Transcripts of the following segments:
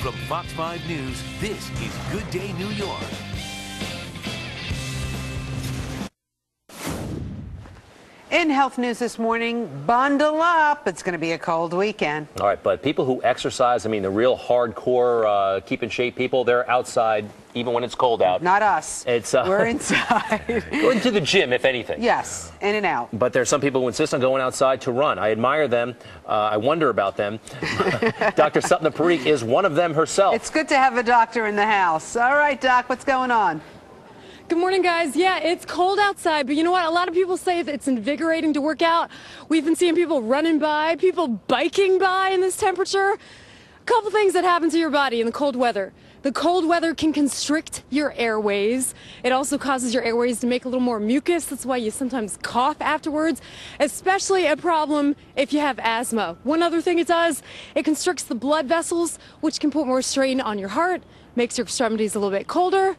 From Fox 5 News, this is Good Day New York. In health news this morning, bundle up. It's going to be a cold weekend. All right, but people who exercise, I mean, the real hardcore, keep in shape people, they're outside even when it's cold out. Not us. We're inside. Going to the gym, if anything. Yes, in and out. But there's some people who insist on going outside to run. I admire them. I wonder about them. Dr. Sapna Parikh is one of them herself. It's good to have a doctor in the house. All right, Doc, what's going on? Good morning, guys. Yeah, it's cold outside, but you know what? A lot of people say that it's invigorating to work out. We've been seeing people running by, people biking by in this temperature. A couple things that happen to your body in the cold weather. The cold weather can constrict your airways. It also causes your airways to make a little more mucus. That's why you sometimes cough afterwards, especially a problem if you have asthma. One other thing it does, it constricts the blood vessels, which can put more strain on your heart, makes your extremities a little bit colder.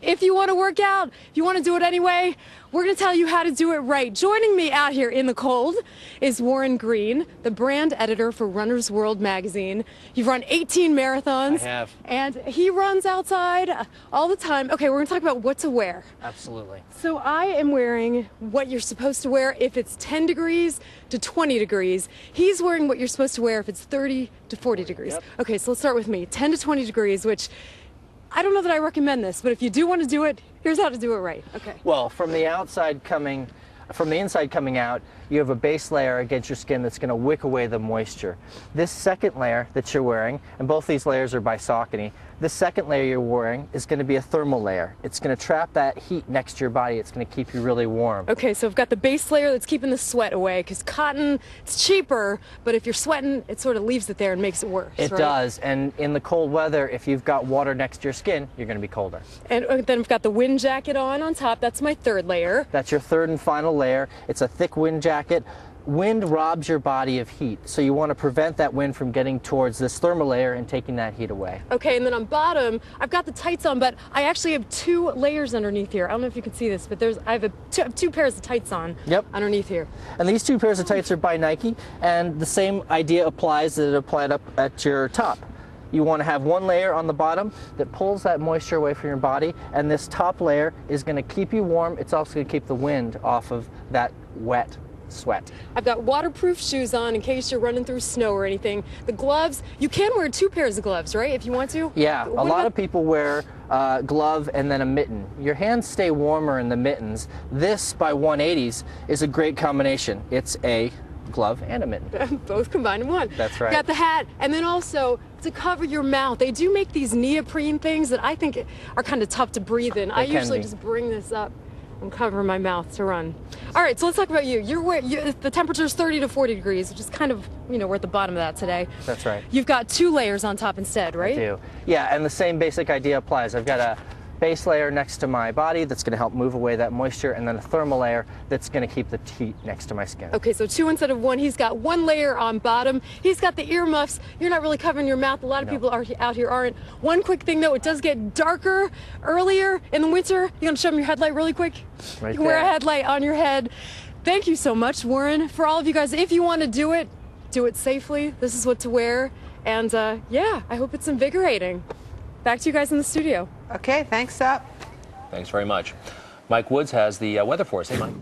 If you want to work out, if you want to do it anyway, we're going to tell you how to do it right. Joining me out here in the cold is Warren Greene, the brand editor for Runner's World magazine. You've run 18 marathons. I have. And he runs outside all the time. Okay, we're going to talk about what to wear. Absolutely. So I am wearing what you're supposed to wear if it's 10 degrees to 20 degrees. He's wearing what you're supposed to wear if it's 30 to 40 degrees. Yep. Okay, so let's start with me. 10 to 20 degrees, which I don't know that I recommend this, but if you do want to do it, here's how to do it right. Okay. Well, from the inside coming out, you have a base layer against your skin that's going to wick away the moisture. This second layer that you're wearing, and both these layers are by Saucony, this second layer you're wearing is going to be a thermal layer. It's going to trap that heat next to your body. It's going to keep you really warm. Okay, so I've got the base layer that's keeping the sweat away, because cotton, it's cheaper, but if you're sweating, it sort of leaves it there and makes it worse. It right? does, and in the cold weather, if you've got water next to your skin, you're going to be colder. And then I've got the wind jacket on top. That's my third layer. That's your third and final layer. It's a thick wind jacket. Wind robs your body of heat, so you want to prevent that wind from getting towards this thermal layer and taking that heat away. Okay, and then on bottom, I've got the tights on, but I actually have two layers underneath here. I don't know if you can see this, but I have two pairs of tights on. Yep. Underneath here. And these two pairs of tights are by Nike, and the same idea applies that it applied up at your top. You want to have one layer on the bottom that pulls that moisture away from your body, and this top layer is going to keep you warm. It's also going to keep the wind off of that wet sweat. I've got waterproof shoes on in case you're running through snow or anything. The gloves, you can wear two pairs of gloves, right, if you want to? Yeah, a lot of people wear a glove and then a mitten. Your hands stay warmer in the mittens. This, by 180s, is a great combination. It's a glove and a mitten. Both combined in one. That's right. Got the hat, and then also to cover your mouth. They do make these neoprene things that I think are kind of tough to breathe in. I usually just bring this up and cover my mouth to run. All right, so let's talk about you. The temperature's 30 to 40 degrees, which is kind of, we're at the bottom of that today. That's right. You've got two layers on top instead, right? I do. Yeah, and the same basic idea applies. I've got a base layer next to my body that's going to help move away that moisture, and then a thermal layer that's going to keep the heat next to my skin. Okay, so two instead of one. He's got one layer on bottom. He's got the earmuffs. You're not really covering your mouth. A lot of people out here aren't. One quick thing, though, it does get darker earlier in the winter. You going to show them your headlight really quick? Right you can wear a headlight on your head. Thank you so much, Warren. For all of you guys, if you want to do it safely. This is what to wear. And yeah, I hope it's invigorating. Back to you guys in the studio. Okay, thanks, Up. Thanks very much. Mike Woods has the weather for us. Hey, Mike.